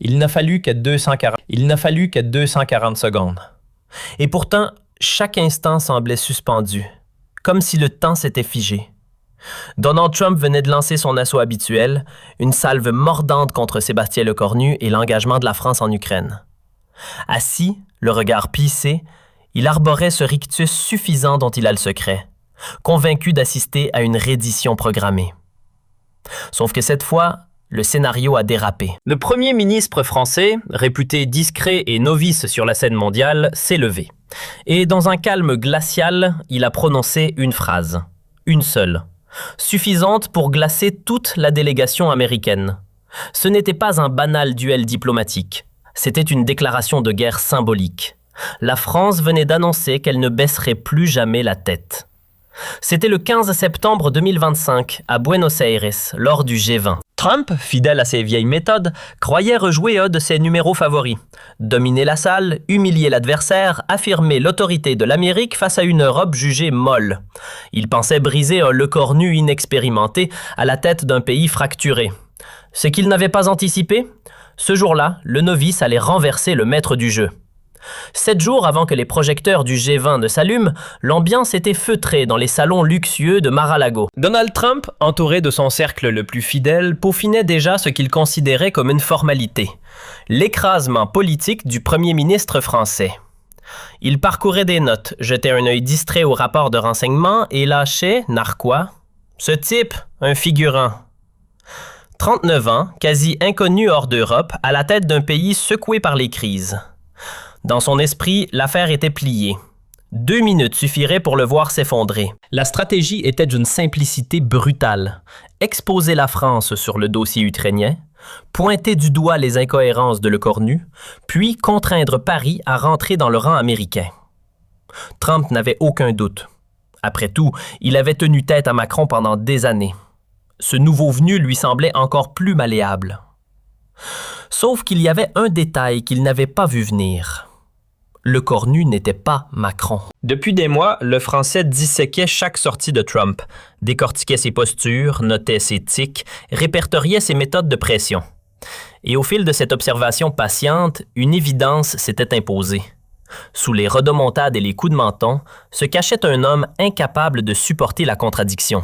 Il n'a fallu que 240 secondes. Et pourtant, chaque instant semblait suspendu, comme si le temps s'était figé. Donald Trump venait de lancer son assaut habituel, une salve mordante contre Sébastien Lecornu et l'engagement de la France en Ukraine. Assis, le regard plissé, il arborait ce rictus suffisant dont il a le secret, convaincu d'assister à une reddition programmée. Sauf que cette fois, le scénario a dérapé. Le premier ministre français, réputé discret et novice sur la scène mondiale, s'est levé. Et dans un calme glacial, il a prononcé une phrase, une seule, suffisante pour glacer toute la délégation américaine. Ce n'était pas un banal duel diplomatique, c'était une déclaration de guerre symbolique. La France venait d'annoncer qu'elle ne baisserait plus jamais la tête. C'était le 15 septembre 2025, à Buenos Aires, lors du G20. Trump, fidèle à ses vieilles méthodes, croyait rejouer un de ses numéros favoris. Dominer la salle, humilier l'adversaire, affirmer l'autorité de l'Amérique face à une Europe jugée molle. Il pensait briser un Lecornu inexpérimenté à la tête d'un pays fracturé. Ce qu'il n'avait pas anticipé, ce jour-là, le novice allait renverser le maître du jeu. 7 jours avant que les projecteurs du G20 ne s'allument, l'ambiance était feutrée dans les salons luxueux de Mar-a-Lago. Donald Trump, entouré de son cercle le plus fidèle, peaufinait déjà ce qu'il considérait comme une formalité, l'écrasement politique du premier ministre français. Il parcourait des notes, jetait un œil distrait au rapport de renseignement et lâchait, narquois, « Ce type, un figurant ». 39 ans, quasi inconnu hors d'Europe, à la tête d'un pays secoué par les crises. Dans son esprit, l'affaire était pliée. 2 minutes suffiraient pour le voir s'effondrer. La stratégie était d'une simplicité brutale. Exposer la France sur le dossier ukrainien, pointer du doigt les incohérences de Lecornu, puis contraindre Paris à rentrer dans le rang américain. Trump n'avait aucun doute. Après tout, il avait tenu tête à Macron pendant des années. Ce nouveau venu lui semblait encore plus malléable. Sauf qu'il y avait un détail qu'il n'avait pas vu venir. Lecornu n'était pas Macron. Depuis des mois, le Français disséquait chaque sortie de Trump, décortiquait ses postures, notait ses tics, répertoriait ses méthodes de pression. Et au fil de cette observation patiente, une évidence s'était imposée. Sous les rodomontades et les coups de menton, se cachait un homme incapable de supporter la contradiction.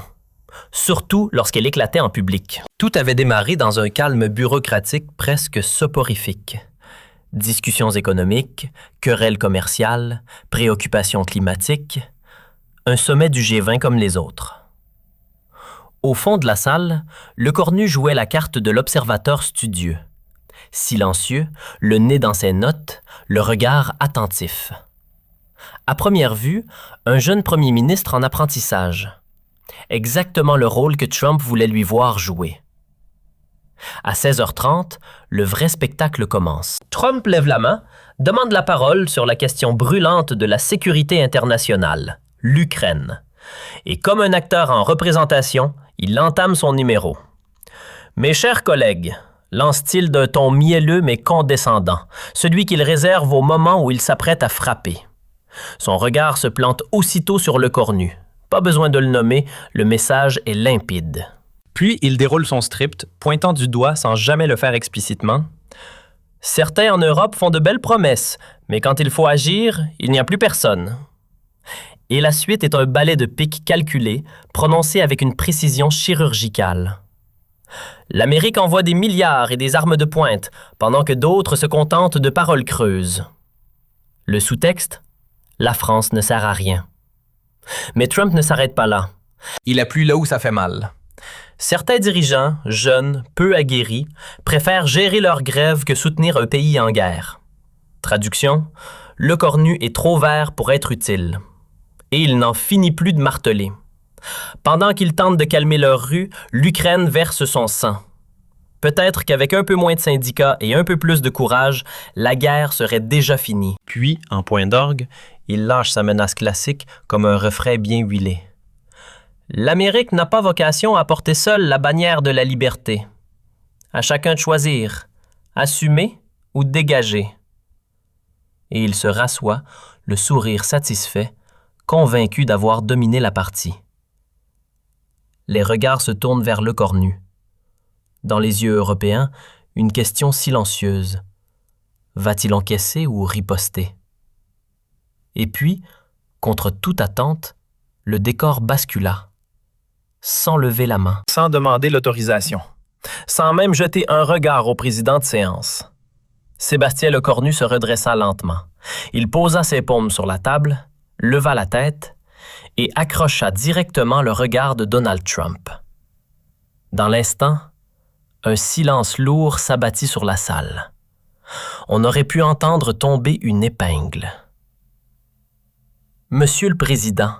Surtout lorsqu'elle éclatait en public. Tout avait démarré dans un calme bureaucratique presque soporifique. Discussions économiques, querelles commerciales, préoccupations climatiques, un sommet du G20 comme les autres. Au fond de la salle, Lecornu jouait la carte de l'observateur studieux. Silencieux, le nez dans ses notes, le regard attentif. À première vue, un jeune premier ministre en apprentissage. Exactement le rôle que Trump voulait lui voir jouer. À 16h30, le vrai spectacle commence. Trump lève la main, demande la parole sur la question brûlante de la sécurité internationale, l'Ukraine. Et comme un acteur en représentation, il entame son numéro. « Mes chers collègues », lance-t-il d'un ton mielleux mais condescendant, celui qu'il réserve au moment où il s'apprête à frapper. Son regard se plante aussitôt sur Lecornu. Pas besoin de le nommer, le message est limpide. Puis il déroule son script, pointant du doigt sans jamais le faire explicitement. « Certains en Europe font de belles promesses, mais quand il faut agir, il n'y a plus personne. » Et la suite est un ballet de piques calculé, prononcé avec une précision chirurgicale. L'Amérique envoie des milliards et des armes de pointe, pendant que d'autres se contentent de paroles creuses. Le sous-texte? La France ne sert à rien. Mais Trump ne s'arrête pas là. Il appuie là où ça fait mal. Certains dirigeants, jeunes, peu aguerris, préfèrent gérer leur grève que soutenir un pays en guerre. Traduction, Lecornu est trop vert pour être utile. Et il n'en finit plus de marteler. Pendant qu'ils tentent de calmer leur rue, l'Ukraine verse son sang. Peut-être qu'avec un peu moins de syndicats et un peu plus de courage, la guerre serait déjà finie. Puis, en point d'orgue, il lâche sa menace classique comme un refrain bien huilé. L'Amérique n'a pas vocation à porter seule la bannière de la liberté. À chacun de choisir, assumer ou dégager. Et il se rassoit, le sourire satisfait, convaincu d'avoir dominé la partie. Les regards se tournent vers Lecornu. Dans les yeux européens, Une question silencieuse. Va-t-il encaisser ou riposter? Et puis, contre toute attente, le décor bascula, sans lever la main. Sans demander l'autorisation, sans même jeter un regard au président de séance. Sébastien Lecornu se redressa lentement. Il posa ses paumes sur la table, leva la tête et accrocha directement le regard de Donald Trump. Dans l'instant, un silence lourd s'abattit sur la salle. On aurait pu entendre tomber une épingle. « Monsieur le Président »,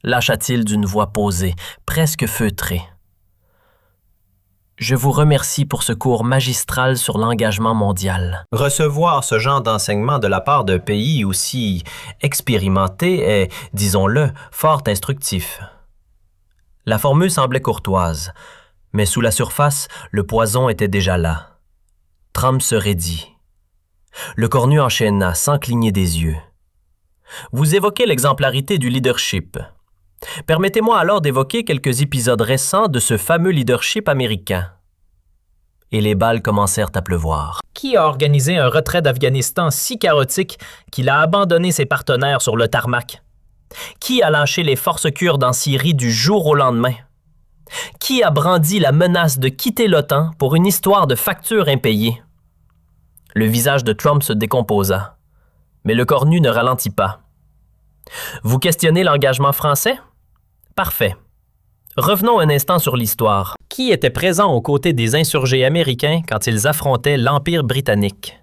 lâcha-t-il d'une voix posée, presque feutrée. « Je vous remercie pour ce cours magistral sur l'engagement mondial. » Recevoir ce genre d'enseignement de la part d'un pays aussi expérimenté est, disons-le, fort instructif. La formule semblait courtoise, mais sous la surface, le poison était déjà là. Trump se raidit. Lecornu enchaîna sans cligner des yeux. « Vous évoquez l'exemplarité du leadership. Permettez-moi alors d'évoquer quelques épisodes récents de ce fameux leadership américain. » Et les balles commencèrent à pleuvoir. Qui a organisé un retrait d'Afghanistan si chaotique qu'il a abandonné ses partenaires sur le tarmac? Qui a lâché les forces kurdes en Syrie du jour au lendemain? Qui a brandi la menace de quitter l'OTAN pour une histoire de factures impayées? Le visage de Trump se décomposa, mais Lecornu ne ralentit pas. Vous questionnez l'engagement français? Parfait. Revenons un instant sur l'histoire. Qui était présent aux côtés des insurgés américains quand ils affrontaient l'Empire britannique?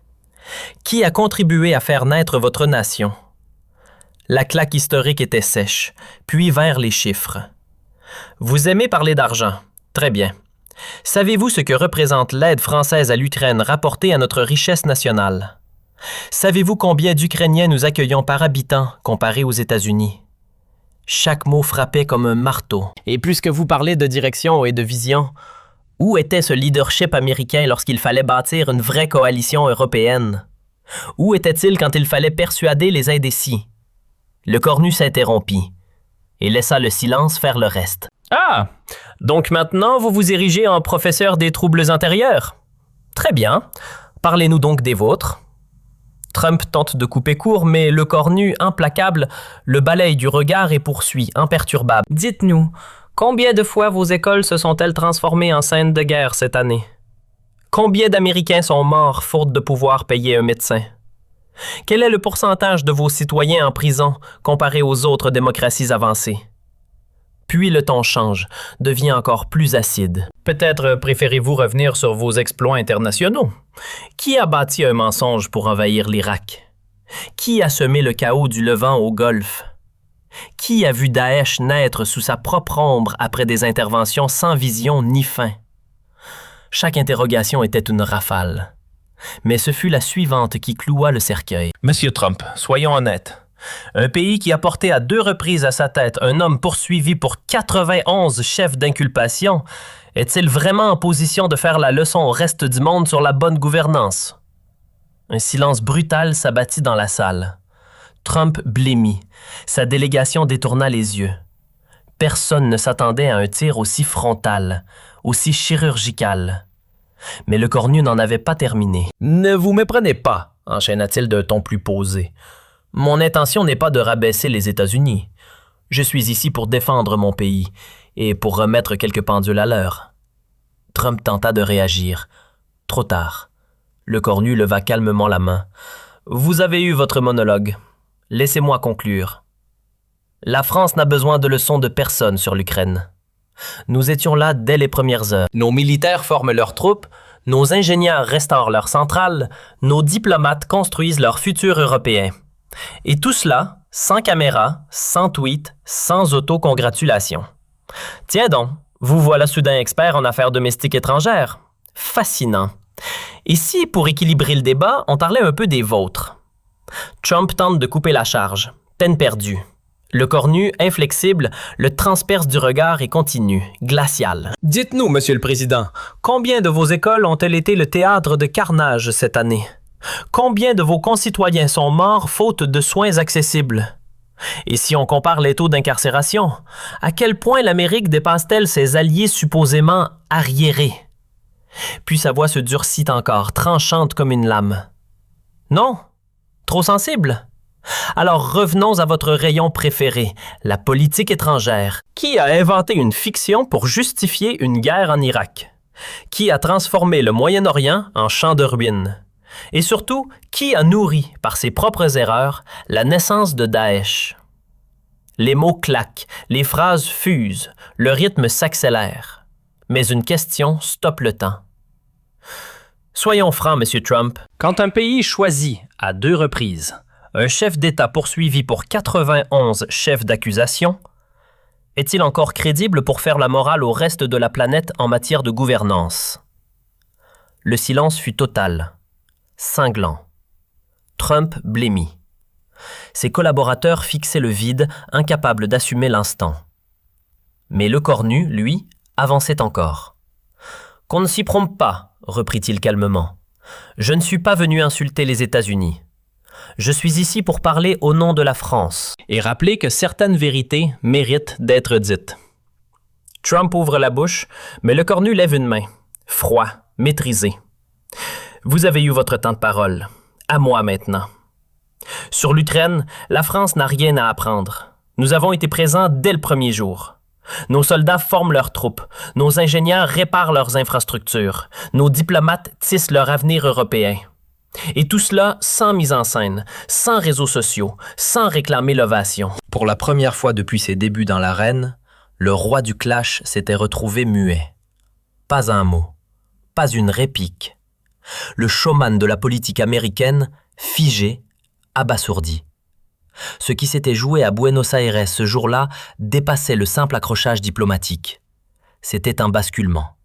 Qui a contribué à faire naître votre nation? La claque historique était sèche, puis vers les chiffres. Vous aimez parler d'argent. Très bien. Savez-vous ce que représente l'aide française à l'Ukraine rapportée à notre richesse nationale? Savez-vous combien d'Ukrainiens nous accueillons par habitant comparé aux États-Unis? Chaque mot frappait comme un marteau. Et puisque vous parlez de direction et de vision, où était ce leadership américain lorsqu'il fallait bâtir une vraie coalition européenne? Où était-il quand il fallait persuader les indécis? Lecornu s'interrompit et laissa le silence faire le reste. Ah! Donc maintenant, vous vous érigez en professeur des troubles intérieurs? Très bien. Parlez-nous donc des vôtres. Trump tente de couper court, mais Lecornu, implacable, le balaye du regard et poursuit, imperturbable. Dites-nous, combien de fois vos écoles se sont-elles transformées en scènes de guerre cette année? Combien d'Américains sont morts faute de pouvoir payer un médecin? Quel est le pourcentage de vos citoyens en prison comparé aux autres démocraties avancées? Puis le ton change, devient encore plus acide. Peut-être préférez-vous revenir sur vos exploits internationaux. Qui a bâti un mensonge pour envahir l'Irak? Qui a semé le chaos du Levant au Golfe? Qui a vu Daesh naître sous sa propre ombre après des interventions sans vision ni fin? Chaque interrogation était une rafale. Mais ce fut la suivante qui cloua le cercueil. Monsieur Trump, soyons honnêtes. Un pays qui a porté à 2 reprises à sa tête un homme poursuivi pour 91 chefs d'inculpation, est-il vraiment en position de faire la leçon au reste du monde sur la bonne gouvernance? Un silence brutal s'abattit dans la salle. Trump blêmit. Sa délégation détourna les yeux. Personne ne s'attendait à un tir aussi frontal, aussi chirurgical. Mais Lecornu n'en avait pas terminé. « Ne vous méprenez pas, enchaîna-t-il d'un ton plus posé. Mon intention n'est pas de rabaisser les États-Unis. Je suis ici pour défendre mon pays et pour remettre quelques pendules à l'heure. » Trump tenta de réagir. Trop tard. Lecornu leva calmement la main. « Vous avez eu votre monologue. Laissez-moi conclure. La France n'a besoin de leçons de personne sur l'Ukraine. Nous étions là dès les premières heures. Nos militaires forment leurs troupes, nos ingénieurs restaurent leurs centrales, nos diplomates construisent leur futur européen. Et tout cela, sans caméra, sans tweet, sans autocongratulation. Tiens donc, vous voilà soudain expert en affaires domestiques étrangères. Fascinant. Et si, pour équilibrer le débat, on parlait un peu des vôtres? Trump tente de couper la charge. Peine perdue. Lecornu, inflexible, le transperce du regard et continue, glacial. « Dites-nous, Monsieur le Président, combien de vos écoles ont-elles été le théâtre de carnage cette année? Combien de vos concitoyens sont morts faute de soins accessibles? Et si on compare les taux d'incarcération, à quel point l'Amérique dépasse-t-elle ses alliés supposément arriérés? Puis sa voix se durcit encore, tranchante comme une lame. « Non? Trop sensible? Alors revenons à votre rayon préféré, la politique étrangère. Qui a inventé une fiction pour justifier une guerre en Irak? Qui a transformé le Moyen-Orient en champ de ruines? Et surtout, qui a nourri, par ses propres erreurs, la naissance de Daesh? » Les mots claquent, les phrases fusent, le rythme s'accélère. Mais une question stoppe le temps. Soyons francs, M. Trump. Quand un pays choisit, à 2 reprises, un chef d'État poursuivi pour 91 chefs d'accusation, est-il encore crédible pour faire la morale au reste de la planète en matière de gouvernance? Le silence fut total, cinglant. Trump blêmit. Ses collaborateurs fixaient le vide, incapables d'assumer l'instant. Mais Lecornu, lui, avançait encore. « Qu'on ne s'y trompe pas, reprit-il calmement. Je ne suis pas venu insulter les États-Unis. Je suis ici pour parler au nom de la France et rappeler que certaines vérités méritent d'être dites. » Trump ouvre la bouche, mais Lecornu lève une main, froid, maîtrisé. « Vous avez eu votre temps de parole. À moi maintenant. » Sur l'Ukraine, la France n'a rien à apprendre. Nous avons été présents dès le premier jour. Nos soldats forment leurs troupes, nos ingénieurs réparent leurs infrastructures, nos diplomates tissent leur avenir européen. Et tout cela sans mise en scène, sans réseaux sociaux, sans réclamer l'ovation. Pour la première fois depuis ses débuts dans l'arène, le roi du clash s'était retrouvé muet. Pas un mot, pas une réplique. Le showman de la politique américaine, figé, abasourdi. Ce qui s'était joué à Buenos Aires ce jour-là dépassait le simple accrochage diplomatique. C'était un basculement.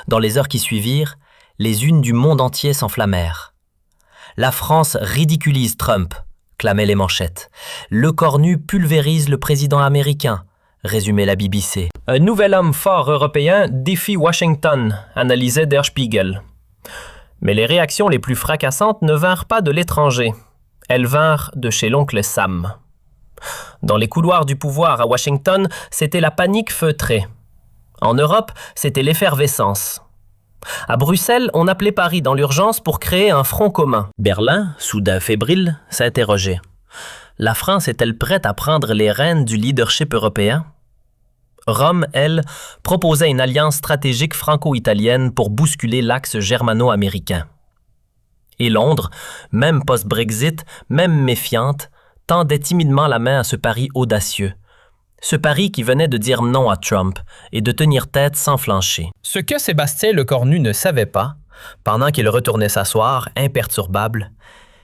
Dans les heures qui suivirent, les unes du monde entier s'enflammèrent. « La France ridiculise Trump », clamaient les manchettes. « Lecornu pulvérise le président américain », résumait la BBC. « Un nouvel homme fort européen défie Washington », analysait Der Spiegel. Mais les réactions les plus fracassantes ne vinrent pas de l'étranger. Elles vinrent de chez l'oncle Sam. Dans les couloirs du pouvoir à Washington, c'était la panique feutrée. En Europe, c'était l'effervescence. À Bruxelles, on appelait Paris dans l'urgence pour créer un front commun. Berlin, soudain fébrile, s'interrogeait. La France est-elle prête à prendre les rênes du leadership européen? Rome, elle, proposait une alliance stratégique franco-italienne pour bousculer l'axe germano-américain. Et Londres, même post-Brexit, même méfiante, tendait timidement la main à ce pari audacieux. Ce pari qui venait de dire non à Trump et de tenir tête sans flancher. Ce que Sébastien Lecornu ne savait pas, pendant qu'il retournait s'asseoir, imperturbable,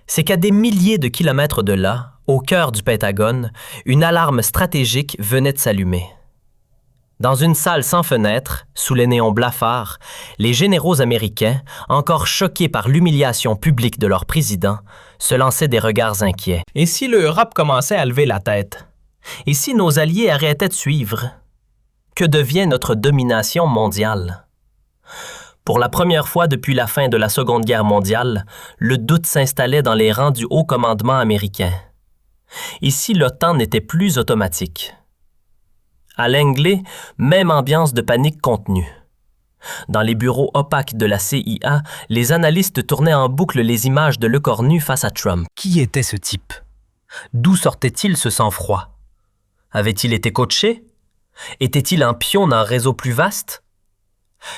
c'est qu'à des milliers de kilomètres de là, au cœur du Pentagone, une alarme stratégique venait de s'allumer. Dans une salle sans fenêtre, sous les néons blafards, les généraux américains, encore choqués par l'humiliation publique de leur président, se lançaient des regards inquiets. Et si l'Europe commençait à lever la tête? Et si nos alliés arrêtaient de suivre? Que devient notre domination mondiale? Pour la première fois depuis la fin de la Seconde Guerre mondiale, le doute s'installait dans les rangs du haut commandement américain. Et si l'OTAN n'était plus automatique? À Langley, même ambiance de panique contenue. Dans les bureaux opaques de la CIA, les analystes tournaient en boucle les images de Lecornu face à Trump. Qui était ce type? D'où sortait-il ce sang-froid? Avait-il été coaché? Était-il un pion d'un réseau plus vaste?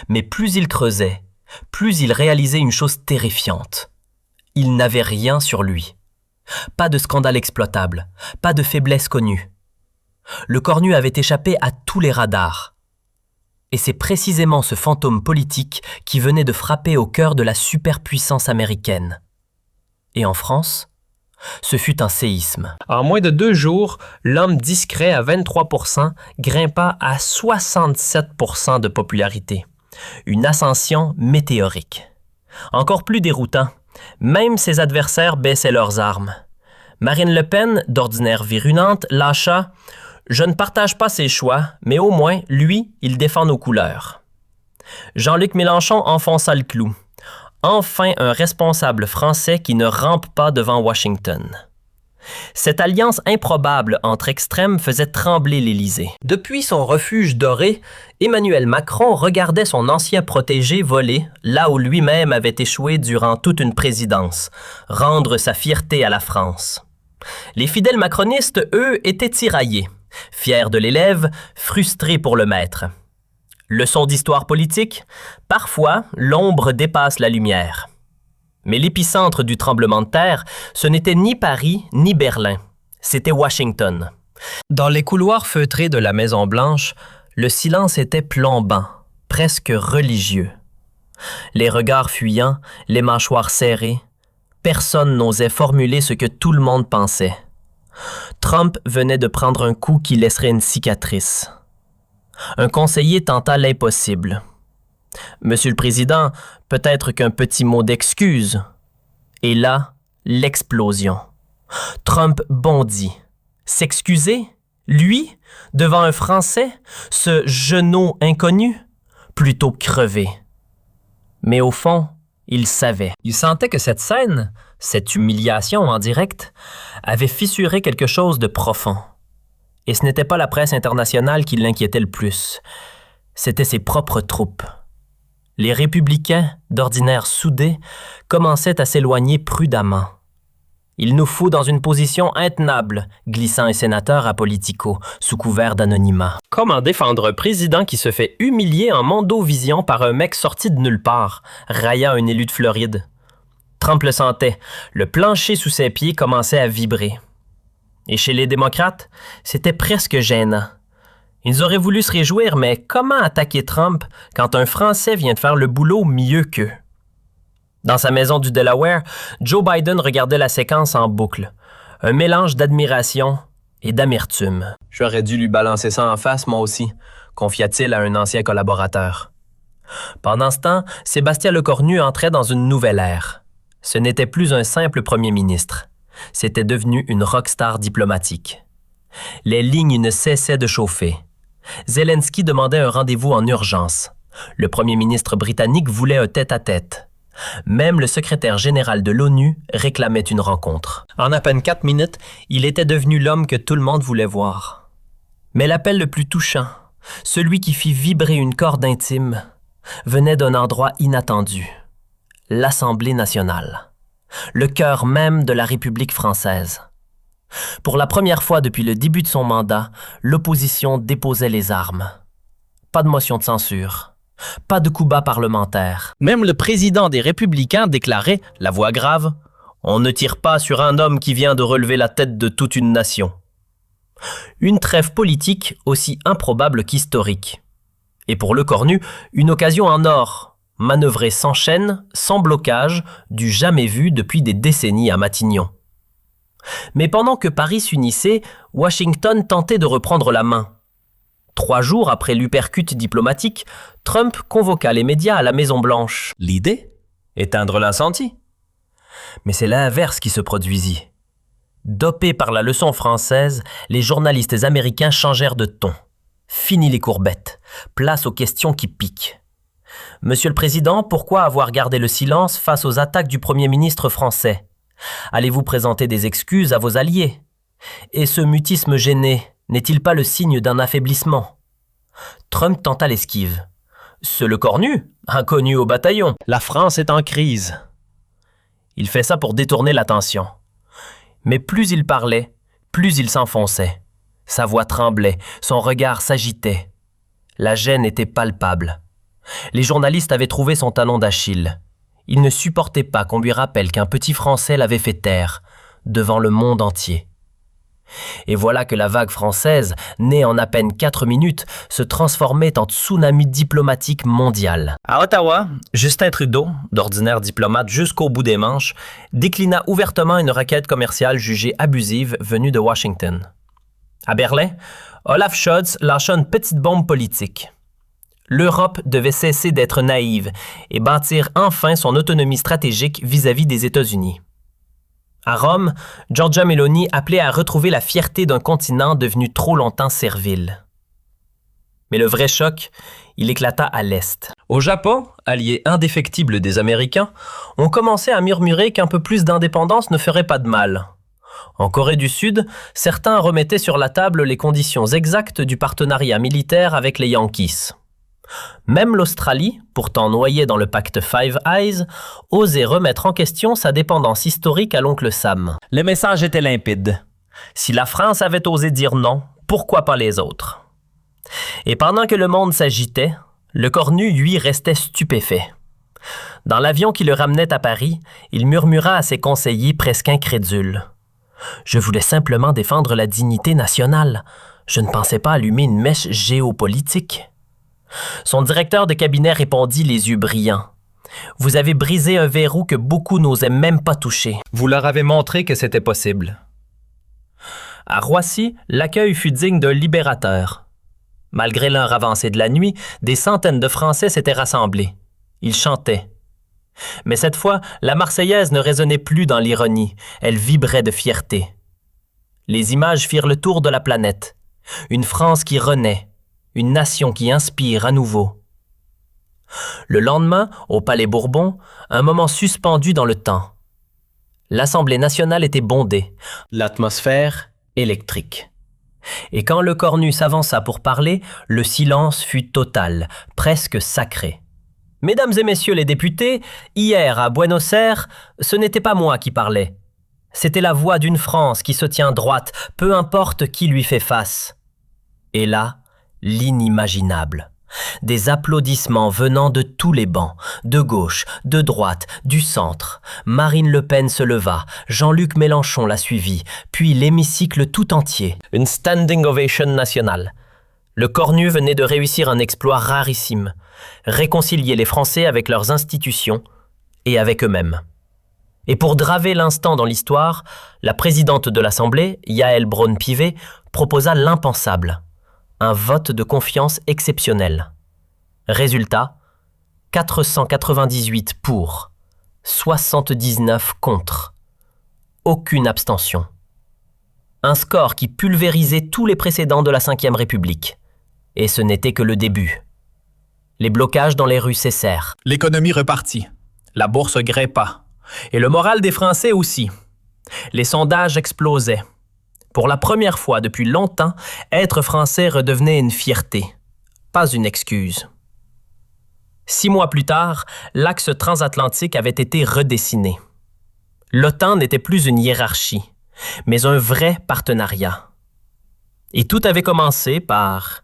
Mais plus il creusait, plus il réalisait une chose terrifiante. Il n'avait rien sur lui. Pas de scandale exploitable, pas de faiblesse connue. Lecornu avait échappé à tous les radars. Et c'est précisément ce fantôme politique qui venait de frapper au cœur de la superpuissance américaine. Et en France, ce fut un séisme. En moins de 2 jours, l'homme discret à 23% grimpa à 67% de popularité. Une ascension météorique. Encore plus déroutant, même ses adversaires baissaient leurs armes. Marine Le Pen, d'ordinaire virulente, lâcha « Je ne partage pas ses choix, mais au moins, lui, il défend nos couleurs. » Jean-Luc Mélenchon enfonça le clou. Enfin un responsable français qui ne rampe pas devant Washington. Cette alliance improbable entre extrêmes faisait trembler l'Élysée. Depuis son refuge doré, Emmanuel Macron regardait son ancien protégé voler là où lui-même avait échoué durant toute une présidence, rendre sa fierté à la France. Les fidèles macronistes, eux, étaient tiraillés, fiers de l'élève, frustrés pour le maître. Leçon d'histoire politique, parfois l'ombre dépasse la lumière. Mais l'épicentre du tremblement de terre, ce n'était ni Paris ni Berlin, c'était Washington. Dans les couloirs feutrés de la Maison-Blanche, le silence était plombant, presque religieux. Les regards fuyants, les mâchoires serrées, personne n'osait formuler ce que tout le monde pensait. Trump venait de prendre un coup qui laisserait une cicatrice. Un conseiller tenta l'impossible. « Monsieur le Président, peut-être qu'un petit mot d'excuse. » Et là, l'explosion. Trump bondit. S'excuser? Lui? Devant un Français? Ce genou inconnu? Plutôt crever. Mais au fond, il savait. Il sentait que cette scène, cette humiliation en direct, avait fissuré quelque chose de profond. Et ce n'était pas la presse internationale qui l'inquiétait le plus. C'était ses propres troupes. Les républicains, d'ordinaire soudés, commençaient à s'éloigner prudemment. « Il nous faut dans une position intenable », glissant un sénateur à Politico, sous couvert d'anonymat. Comment défendre un président qui se fait humilier en mondovision par un mec sorti de nulle part, railla un élu de Floride. Trump le sentait, le plancher sous ses pieds commençait à vibrer. Et chez les démocrates, c'était presque gênant. Ils auraient voulu se réjouir, mais comment attaquer Trump quand un Français vient de faire le boulot mieux qu'eux? Dans sa maison du Delaware, Joe Biden regardait la séquence en boucle. Un mélange d'admiration et d'amertume. « J'aurais dû lui balancer ça en face, moi aussi », confia-t-il à un ancien collaborateur. Pendant ce temps, Sébastien Lecornu entrait dans une nouvelle ère. Ce n'était plus un simple premier ministre. C'était devenu une rockstar diplomatique. Les lignes ne cessaient de chauffer. Zelensky demandait un rendez-vous en urgence. Le premier ministre britannique voulait un tête-à-tête. Même le secrétaire général de l'ONU réclamait une rencontre. En à peine 4 minutes, il était devenu l'homme que tout le monde voulait voir. Mais l'appel le plus touchant, celui qui fit vibrer une corde intime, venait d'un endroit inattendu. L'Assemblée nationale. Le cœur même de la République française. Pour la première fois depuis le début de son mandat, l'opposition déposait les armes. Pas de motion de censure. Pas de coup bas parlementaire. Même le président des Républicains déclarait, la voix grave, « On ne tire pas sur un homme qui vient de relever la tête de toute une nation. » Une trêve politique aussi improbable qu'historique. Et pour Lecornu, une occasion en or, manœuvrer sans chaîne, sans blocage, du jamais vu depuis des décennies à Matignon. Mais pendant que Paris s'unissait, Washington tentait de reprendre la main. 3 jours après l'uppercut diplomatique, Trump convoqua les médias à la Maison-Blanche. L'idée? Éteindre l'incendie. Mais c'est l'inverse qui se produisit. Dopés par la leçon française, les journalistes américains changèrent de ton. Fini les courbettes. Place aux questions qui piquent. Monsieur le Président, pourquoi avoir gardé le silence face aux attaques du Premier ministre français? Allez-vous présenter des excuses à vos alliés? Et ce mutisme gêné n'est-il pas le signe d'un affaiblissement? Trump tenta l'esquive. Ce Lecornu, inconnu au bataillon. La France est en crise. Il fait ça pour détourner l'attention. Mais plus il parlait, plus il s'enfonçait. Sa voix tremblait, son regard s'agitait. La gêne était palpable. Les journalistes avaient trouvé son talon d'Achille. Il ne supportait pas qu'on lui rappelle qu'un petit Français l'avait fait taire, devant le monde entier. Et voilà que la vague française, née en à peine 4 minutes, se transformait en tsunami diplomatique mondial. À Ottawa, Justin Trudeau, d'ordinaire diplomate jusqu'au bout des manches, déclina ouvertement une requête commerciale jugée abusive venue de Washington. À Berlin, Olaf Scholz lâcha une petite bombe politique. L'Europe devait cesser d'être naïve et bâtir enfin son autonomie stratégique vis-à-vis des États-Unis. À Rome, Giorgia Meloni appelait à retrouver la fierté d'un continent devenu trop longtemps servile. Mais le vrai choc, il éclata à l'Est. Au Japon, allié indéfectible des Américains, on commençait à murmurer qu'un peu plus d'indépendance ne ferait pas de mal. En Corée du Sud, certains remettaient sur la table les conditions exactes du partenariat militaire avec les Yankees. Même l'Australie, pourtant noyée dans le pacte Five Eyes, osait remettre en question sa dépendance historique à l'oncle Sam. Le message était limpide. Si la France avait osé dire non, pourquoi pas les autres? Et pendant que le monde s'agitait, le cornu, lui, restait stupéfait. Dans l'avion qui le ramenait à Paris, il murmura à ses conseillers presque incrédules. « Je voulais simplement défendre la dignité nationale. Je ne pensais pas allumer une mèche géopolitique. » Son directeur de cabinet répondit les yeux brillants. « Vous avez brisé un verrou que beaucoup n'osaient même pas toucher. Vous leur avez montré que c'était possible. » À Roissy, l'accueil fut digne d'un libérateur. Malgré l'heure avancée de la nuit, des centaines de Français s'étaient rassemblés. Ils chantaient. Mais cette fois, la Marseillaise ne résonnait plus dans l'ironie, elle vibrait de fierté. Les images firent le tour de la planète. Une France qui renaît, une nation qui inspire à nouveau. Le lendemain, au Palais Bourbon, un moment suspendu dans le temps. L'Assemblée nationale était bondée, l'atmosphère électrique. Et quand le cornu s'avança pour parler, le silence fut total, presque sacré. « Mesdames et messieurs les députés, hier à Buenos Aires, ce n'était pas moi qui parlais. C'était la voix d'une France qui se tient droite, peu importe qui lui fait face. » Et là, l'inimaginable. Des applaudissements venant de tous les bancs, de gauche, de droite, du centre. Marine Le Pen se leva, Jean-Luc Mélenchon la suivit, puis l'hémicycle tout entier. Une standing ovation nationale. Le cornu venait de réussir un exploit rarissime, réconcilier les Français avec leurs institutions et avec eux-mêmes. Et pour draver l'instant dans l'histoire, la présidente de l'Assemblée, Yaël Braun-Pivet, proposa l'impensable. Un vote de confiance exceptionnel. Résultat, 498 pour, 79 contre. Aucune abstention. Un score qui pulvérisait tous les précédents de la Ve République. Et ce n'était que le début. Les blocages dans les rues cessèrent. L'économie repartit. La bourse grimpa. Et le moral des Français aussi. Les sondages explosaient. Pour la première fois depuis longtemps, être français redevenait une fierté, pas une excuse. 6 mois plus tard, l'axe transatlantique avait été redessiné. L'OTAN n'était plus une hiérarchie, mais un vrai partenariat. Et tout avait commencé par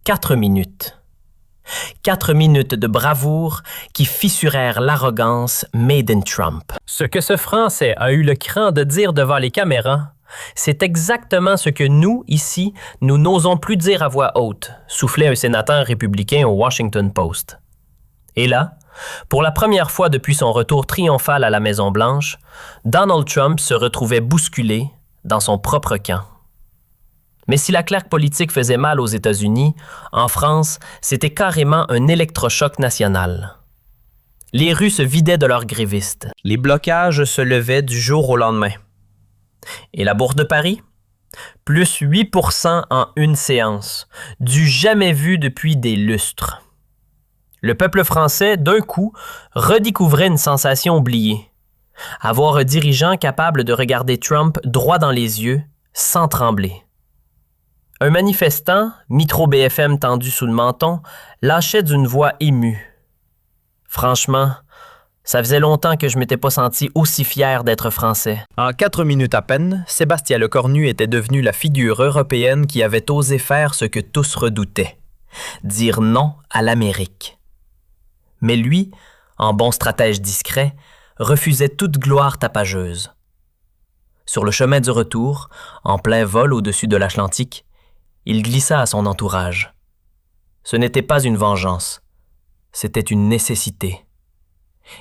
4 minutes. 4 minutes de bravoure qui fissurèrent l'arrogance made in Trump. Ce que ce Français a eu le cran de dire devant les caméras, c'est exactement ce que nous, ici, nous n'osons plus dire à voix haute, soufflait un sénateur républicain au Washington Post. Et là, pour la première fois depuis son retour triomphal à la Maison-Blanche, Donald Trump se retrouvait bousculé dans son propre camp. Mais si la claque politique faisait mal aux États-Unis, en France, c'était carrément un électrochoc national. Les rues se vidaient de leurs grévistes. Les blocages se levaient du jour au lendemain. Et la Bourse de Paris? Plus 8% en une séance, du jamais vu depuis des lustres. Le peuple français, d'un coup, redécouvrait une sensation oubliée. Avoir un dirigeant capable de regarder Trump droit dans les yeux, sans trembler. Un manifestant, micro BFM tendu sous le menton, lâchait d'une voix émue. Franchement, ça faisait longtemps que je m'étais pas senti aussi fier d'être français. En 4 minutes à peine, Sébastien Lecornu était devenu la figure européenne qui avait osé faire ce que tous redoutaient. Dire non à l'Amérique. Mais lui, en bon stratège discret, refusait toute gloire tapageuse. Sur le chemin du retour, en plein vol au-dessus de l'Atlantique, il glissa à son entourage. Ce n'était pas une vengeance, c'était une nécessité.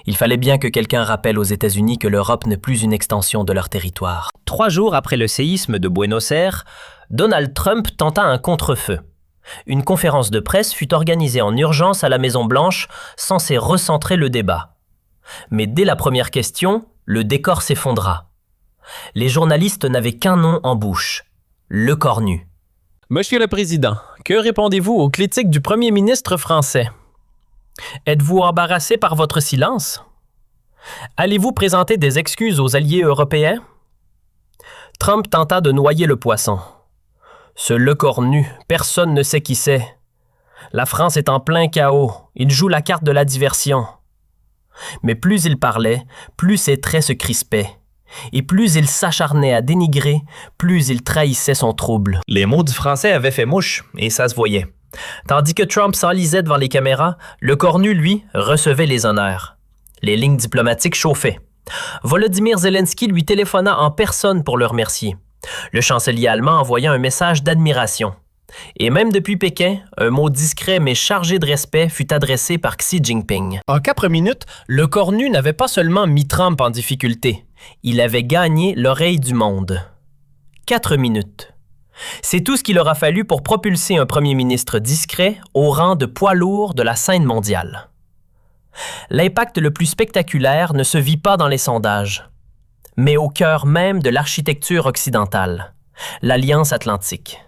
Il fallait bien que quelqu'un rappelle aux États-Unis que l'Europe n'est plus une extension de leur territoire. 3 jours après le séisme de Buenos Aires, Donald Trump tenta un contre-feu. Une conférence de presse fut organisée en urgence à la Maison-Blanche, censée recentrer le débat. Mais dès la première question, le décor s'effondra. Les journalistes n'avaient qu'un nom en bouche, le cornu. Monsieur le Président, que répondez-vous aux critiques du Premier ministre français? Êtes-vous embarrassé par votre silence? Allez-vous présenter des excuses aux alliés européens? Trump tenta de noyer le poisson. Ce Lecornu, personne ne sait qui c'est. La France est en plein chaos. Il joue la carte de la diversion. Mais plus il parlait, plus ses traits se crispaient. Et plus il s'acharnait à dénigrer, plus il trahissait son trouble. Les mots du français avaient fait mouche, et ça se voyait. Tandis que Trump s'enlisait devant les caméras, Lecornu, lui, recevait les honneurs. Les lignes diplomatiques chauffaient. Volodymyr Zelensky lui téléphona en personne pour le remercier. Le chancelier allemand envoya un message d'admiration. Et même depuis Pékin, un mot discret mais chargé de respect fut adressé par Xi Jinping. En 4 minutes, Lecornu n'avait pas seulement mis Trump en difficulté, il avait gagné l'oreille du monde. 4 minutes. C'est tout ce qu'il aura fallu pour propulser un premier ministre discret au rang de poids lourd de la scène mondiale. L'impact le plus spectaculaire ne se vit pas dans les sondages, mais au cœur même de l'architecture occidentale, l'Alliance atlantique.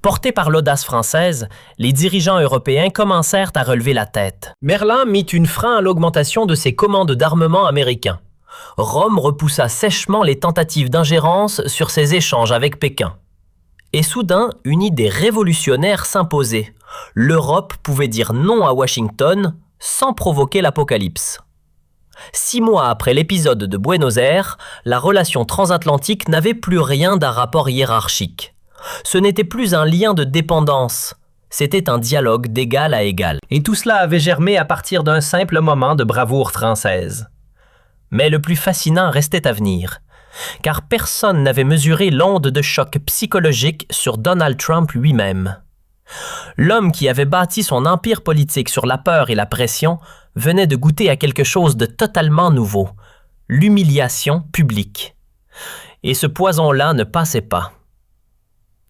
Portés par l'audace française, les dirigeants européens commencèrent à relever la tête. Merlin mit une frein à l'augmentation de ses commandes d'armement américains. Rome repoussa sèchement les tentatives d'ingérence sur ses échanges avec Pékin. Et soudain, une idée révolutionnaire s'imposait. L'Europe pouvait dire non à Washington sans provoquer l'apocalypse. 6 mois après l'épisode de Buenos Aires, la relation transatlantique n'avait plus rien d'un rapport hiérarchique. Ce n'était plus un lien de dépendance, c'était un dialogue d'égal à égal. Et tout cela avait germé à partir d'un simple moment de bravoure française. Mais le plus fascinant restait à venir, car personne n'avait mesuré l'onde de choc psychologique sur Donald Trump lui-même. L'homme qui avait bâti son empire politique sur la peur et la pression venait de goûter à quelque chose de totalement nouveau, l'humiliation publique. Et ce poison-là ne passait pas.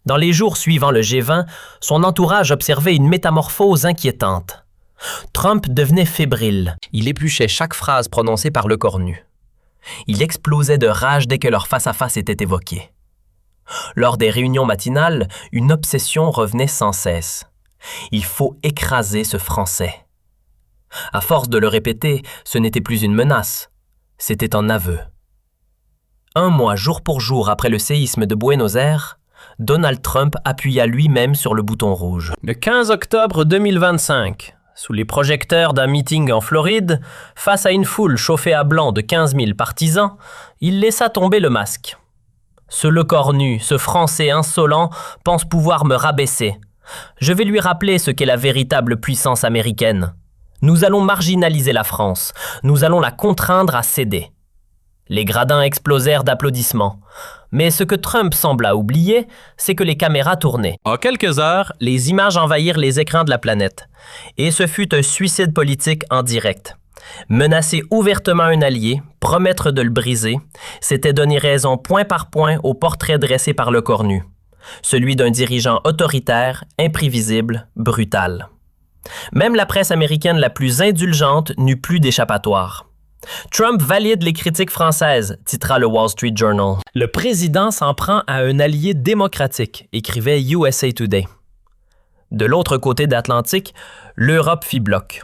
Dans les jours suivant le G20, son entourage observait une métamorphose inquiétante. Trump devenait fébrile. Il épluchait chaque phrase prononcée par Lecornu. Il explosait de rage dès que leur face-à-face était évoqué. Lors des réunions matinales, une obsession revenait sans cesse. Il faut écraser ce Français. À force de le répéter, ce n'était plus une menace, c'était un aveu. 1 mois jour pour jour après le séisme de Buenos Aires, Donald Trump appuya lui-même sur le bouton rouge. Le 15 octobre 2025, sous les projecteurs d'un meeting en Floride, face à une foule chauffée à blanc de 15 000 partisans, il laissa tomber le masque. Ce Lecornu, ce Français insolent, pense pouvoir me rabaisser. Je vais lui rappeler ce qu'est la véritable puissance américaine. Nous allons marginaliser la France. Nous allons la contraindre à céder. Les gradins explosèrent d'applaudissements. Mais ce que Trump sembla oublier, c'est que les caméras tournaient. En quelques heures, les images envahirent les écrans de la planète. Et ce fut un suicide politique en direct. Menacer ouvertement un allié, promettre de le briser, c'était donner raison point par point au portrait dressé par Lecornu. Celui d'un dirigeant autoritaire, imprévisible, brutal. Même la presse américaine la plus indulgente n'eut plus d'échappatoire. Trump valide les critiques françaises, titra le Wall Street Journal. Le président s'en prend à un allié démocratique, écrivait USA Today. De l'autre côté de l'Atlantique, l'Europe fit bloc.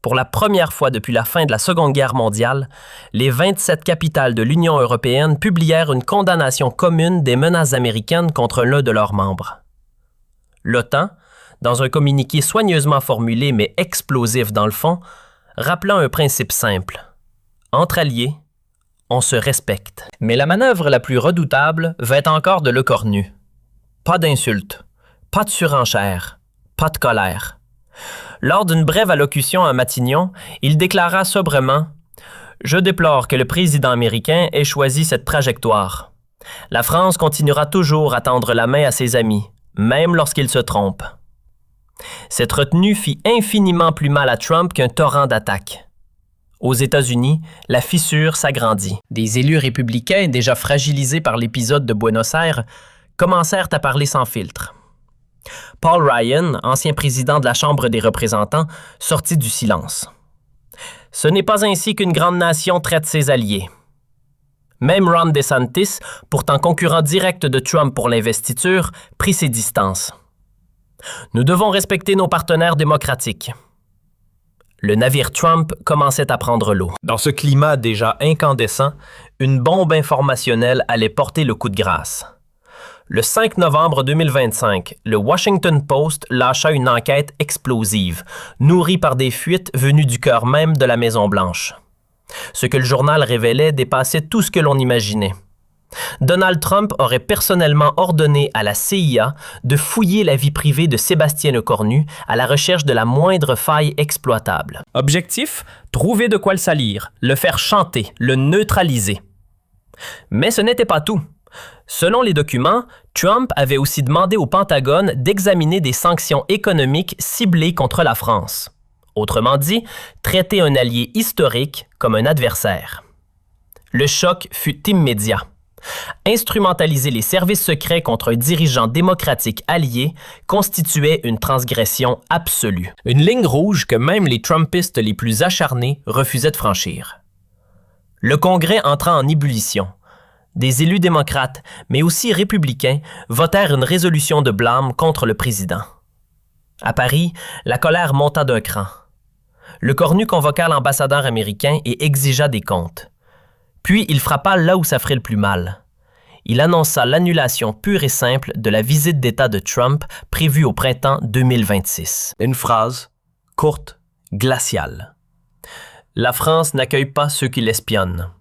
Pour la première fois depuis la fin de la Seconde Guerre mondiale, les 27 capitales de l'Union européenne publièrent une condamnation commune des menaces américaines contre l'un de leurs membres. L'OTAN, dans un communiqué soigneusement formulé mais explosif dans le fond, rappelant un principe simple. Entre alliés, on se respecte. Mais la manœuvre la plus redoutable vint encore de Lecornu. Pas d'insultes, pas de surenchère, pas de colère. Lors d'une brève allocution à Matignon, il déclara sobrement « Je déplore que le président américain ait choisi cette trajectoire. La France continuera toujours à tendre la main à ses amis, même lorsqu'ils se trompent. » Cette retenue fit infiniment plus mal à Trump qu'un torrent d'attaques. Aux États-Unis, la fissure s'agrandit. Des élus républicains, déjà fragilisés par l'épisode de Buenos Aires, commencèrent à parler sans filtre. Paul Ryan, ancien président de la Chambre des représentants, sortit du silence. Ce n'est pas ainsi qu'une grande nation traite ses alliés. Même Ron DeSantis, pourtant concurrent direct de Trump pour l'investiture, prit ses distances. Nous devons respecter nos partenaires démocratiques. Le navire Trump commençait à prendre l'eau. Dans ce climat déjà incandescent, une bombe informationnelle allait porter le coup de grâce. Le 5 novembre 2025, le Washington Post lâcha une enquête explosive, nourrie par des fuites venues du cœur même de la Maison-Blanche. Ce que le journal révélait dépassait tout ce que l'on imaginait. Donald Trump aurait personnellement ordonné à la CIA de fouiller la vie privée de Sébastien Lecornu à la recherche de la moindre faille exploitable. Objectif, trouver de quoi le salir, le faire chanter, le neutraliser. Mais ce n'était pas tout. Selon les documents, Trump avait aussi demandé au Pentagone d'examiner des sanctions économiques ciblées contre la France. Autrement dit, traiter un allié historique comme un adversaire. Le choc fut immédiat. Instrumentaliser les services secrets contre un dirigeant démocratique allié constituait une transgression absolue. Une ligne rouge que même les Trumpistes les plus acharnés refusaient de franchir. Le Congrès entra en ébullition. Des élus démocrates, mais aussi républicains, votèrent une résolution de blâme contre le président. À Paris, la colère monta d'un cran. Lecornu convoqua l'ambassadeur américain et exigea des comptes. Puis il frappa là où ça ferait le plus mal. Il annonça l'annulation pure et simple de la visite d'État de Trump prévue au printemps 2026. Une phrase courte, glaciale. La France n'accueille pas ceux qui l'espionnent.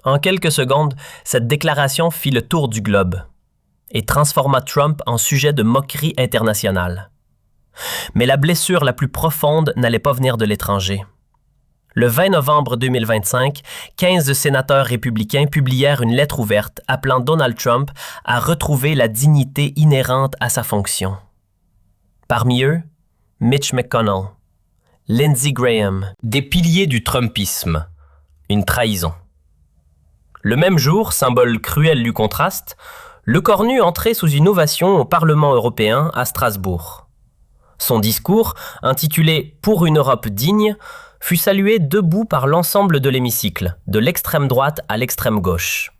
En quelques secondes, cette déclaration fit le tour du globe et transforma Trump en sujet de moquerie internationale. Mais la blessure la plus profonde n'allait pas venir de l'étranger. Le 20 novembre 2025, 15 sénateurs républicains publièrent une lettre ouverte appelant Donald Trump à retrouver la dignité inhérente à sa fonction. Parmi eux, Mitch McConnell, Lindsey Graham, des piliers du Trumpisme, une trahison. Le même jour, symbole cruel du contraste, Lecornu entrait sous une ovation au Parlement européen à Strasbourg. Son discours, intitulé « Pour une Europe digne », fut salué debout par l'ensemble de l'hémicycle, de l'extrême droite à l'extrême gauche.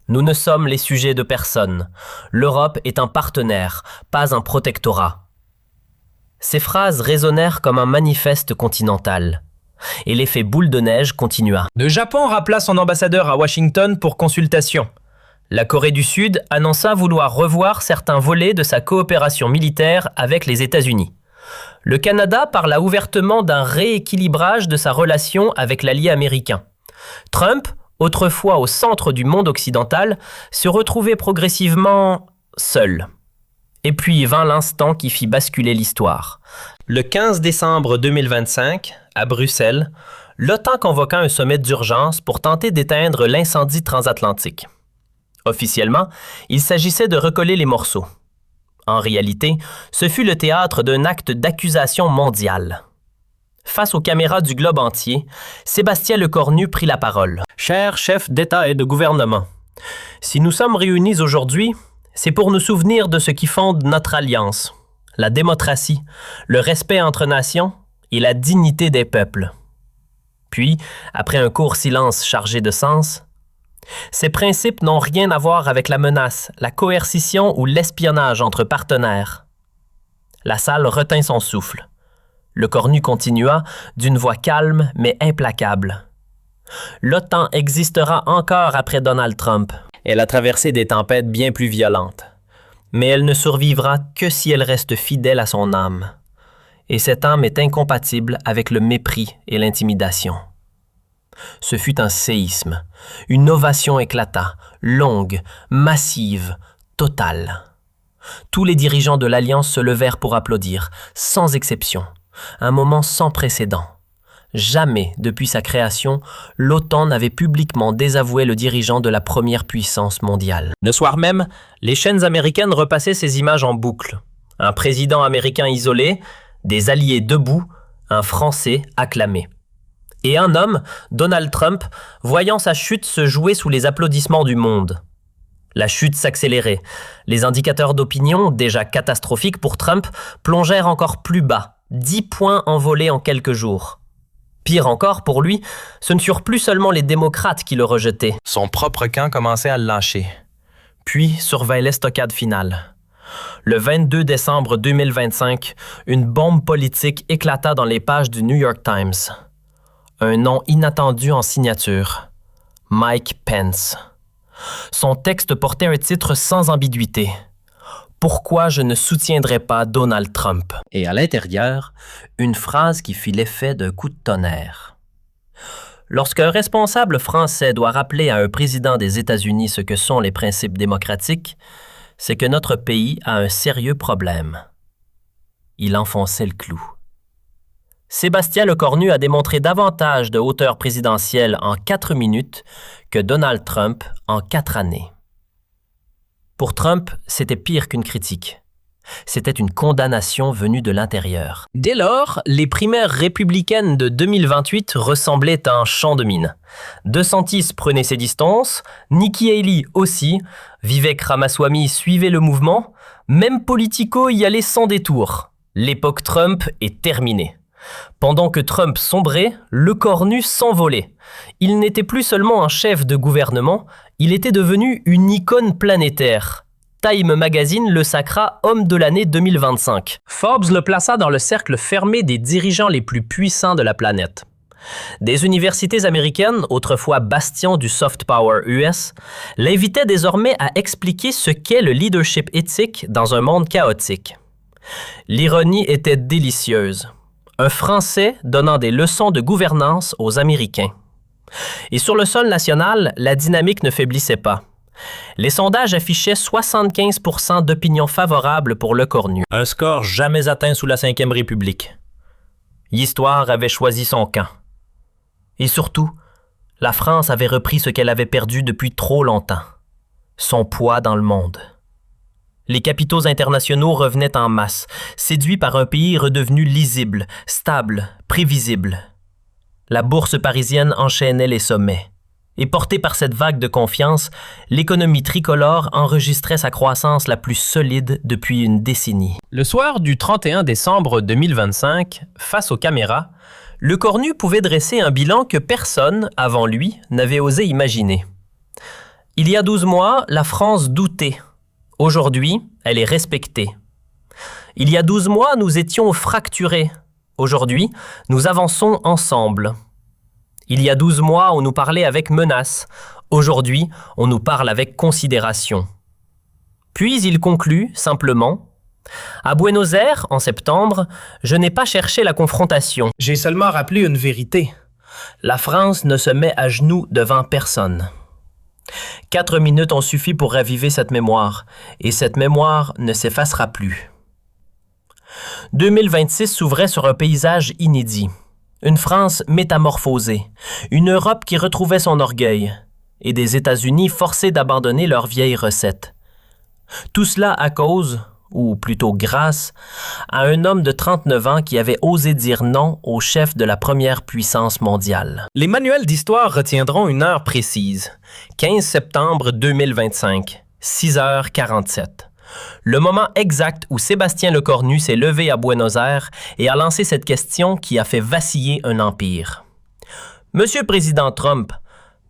Nous ne sommes les sujets de personne. L'Europe est un partenaire, pas un protectorat. Ces phrases résonnèrent comme un manifeste continental. Et l'effet boule de neige continua. Le Japon rappela son ambassadeur à Washington pour consultation. La Corée du Sud annonça vouloir revoir certains volets de sa coopération militaire avec les États-Unis. Le Canada parla ouvertement d'un rééquilibrage de sa relation avec l'allié américain. Trump, autrefois au centre du monde occidental, se retrouvait progressivement seul. Et puis vint l'instant qui fit basculer l'histoire. Le 15 décembre 2025, à Bruxelles, l'OTAN convoqua un sommet d'urgence pour tenter d'éteindre l'incendie transatlantique. Officiellement, il s'agissait de recoller les morceaux. En réalité, ce fut le théâtre d'un acte d'accusation mondiale. Face aux caméras du globe entier, Sébastien Lecornu prit la parole. « Chers chefs d'État et de gouvernement, si nous sommes réunis aujourd'hui, c'est pour nous souvenir de ce qui fonde notre alliance, la démocratie, le respect entre nations et la dignité des peuples. » Puis, après un court silence chargé de sens, « Ces principes n'ont rien à voir avec la menace, la coercition ou l'espionnage entre partenaires. » La salle retint son souffle. Lecornu continua d'une voix calme mais implacable. « L'OTAN existera encore après Donald Trump. Elle a traversé des tempêtes bien plus violentes. Mais elle ne survivra que si elle reste fidèle à son âme. Et cette âme est incompatible avec le mépris et l'intimidation. » Ce fut un séisme. Une ovation éclata, longue, massive, totale. Tous les dirigeants de l'Alliance se levèrent pour applaudir, sans exception. Un moment sans précédent. Jamais, depuis sa création, l'OTAN n'avait publiquement désavoué le dirigeant de la première puissance mondiale. Le soir même, les chaînes américaines repassaient ces images en boucle. Un président américain isolé, des alliés debout, un Français acclamé. Et un homme, Donald Trump, voyant sa chute se jouer sous les applaudissements du monde. La chute s'accélérait. Les indicateurs d'opinion, déjà catastrophiques pour Trump, plongèrent encore plus bas, 10 points envolés en quelques jours. Pire encore pour lui, ce ne furent plus seulement les démocrates qui le rejetaient. Son propre camp commençait à le lâcher. Puis survint l'estocade finale. Le 22 décembre 2025, une bombe politique éclata dans les pages du New York Times. Un nom inattendu en signature. Mike Pence. Son texte portait un titre sans ambiguïté. Pourquoi je ne soutiendrais pas Donald Trump? Et à l'intérieur, une phrase qui fit l'effet d'un coup de tonnerre. Lorsqu'un responsable français doit rappeler à un président des États-Unis ce que sont les principes démocratiques, c'est que notre pays a un sérieux problème. Il enfonçait le clou. Sébastien Lecornu a démontré davantage de hauteur présidentielle en 4 minutes que Donald Trump en 4 années. Pour Trump, c'était pire qu'une critique. C'était une condamnation venue de l'intérieur. Dès lors, les primaires républicaines de 2028 ressemblaient à un champ de mine. DeSantis prenait ses distances, Nikki Haley aussi, Vivek Ramaswamy suivait le mouvement, même Politico y allait sans détour. L'époque Trump est terminée. Pendant que Trump sombrait, Lecornu s'envolait. Il n'était plus seulement un chef de gouvernement, il était devenu une icône planétaire. Time Magazine le sacra homme de l'année 2025. Forbes le plaça dans le cercle fermé des dirigeants les plus puissants de la planète. Des universités américaines, autrefois bastion du soft power US, l'invitaient désormais à expliquer ce qu'est le leadership éthique dans un monde chaotique. L'ironie était délicieuse. Un Français donnant des leçons de gouvernance aux Américains. Et sur le sol national, la dynamique ne faiblissait pas. Les sondages affichaient 75% d'opinions favorables pour Lecornu. Un score jamais atteint sous la Ve République. L'histoire avait choisi son camp. Et surtout, la France avait repris ce qu'elle avait perdu depuis trop longtemps. Son poids dans le monde. Les capitaux internationaux revenaient en masse, séduits par un pays redevenu lisible, stable, prévisible. La bourse parisienne enchaînait les sommets. Et portée par cette vague de confiance, l'économie tricolore enregistrait sa croissance la plus solide depuis une décennie. Le soir du 31 décembre 2025, face aux caméras, Lecornu pouvait dresser un bilan que personne, avant lui, n'avait osé imaginer. Il y a 12 mois, la France doutait. Aujourd'hui, elle est respectée. Il y a 12 mois, nous étions fracturés. Aujourd'hui, nous avançons ensemble. Il y a 12 mois, on nous parlait avec menace. Aujourd'hui, on nous parle avec considération. Puis il conclut, simplement, « À Buenos Aires, en septembre, je n'ai pas cherché la confrontation. J'ai seulement rappelé une vérité. La France ne se met à genoux devant personne. » 4 minutes ont suffi pour raviver cette mémoire, et cette mémoire ne s'effacera plus. 2026 s'ouvrait sur un paysage inédit. Une France métamorphosée, une Europe qui retrouvait son orgueil, et des États-Unis forcés d'abandonner leurs vieilles recettes. Tout cela à cause, ou plutôt grâce, à un homme de 39 ans qui avait osé dire non au chef de la première puissance mondiale. Les manuels d'histoire retiendront une heure précise, 15 septembre 2025, 6h47. Le moment exact où Sébastien Lecornu s'est levé à Buenos Aires et a lancé cette question qui a fait vaciller un empire. Monsieur le Président Trump,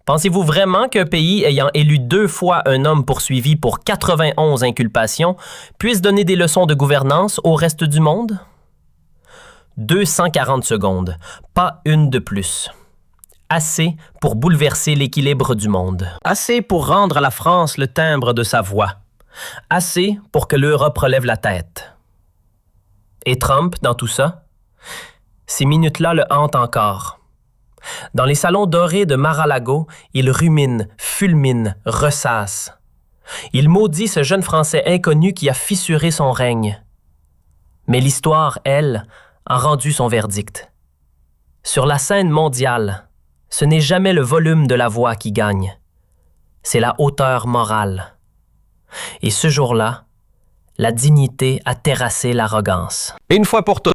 pensez-vous vraiment qu'un pays ayant élu 2 fois un homme poursuivi pour 91 inculpations puisse donner des leçons de gouvernance au reste du monde? 240 secondes, pas une de plus. Assez pour bouleverser l'équilibre du monde. Assez pour rendre à la France le timbre de sa voix. Assez pour que l'Europe relève la tête. Et Trump, dans tout ça? Ces minutes-là le hantent encore. Dans les salons dorés de Mar-a-Lago, il rumine, fulmine, ressasse. Il maudit ce jeune Français inconnu qui a fissuré son règne. Mais l'histoire, elle, a rendu son verdict. Sur la scène mondiale, ce n'est jamais le volume de la voix qui gagne. C'est la hauteur morale. Et ce jour-là, la dignité a terrassé l'arrogance. Et une fois pour toutes,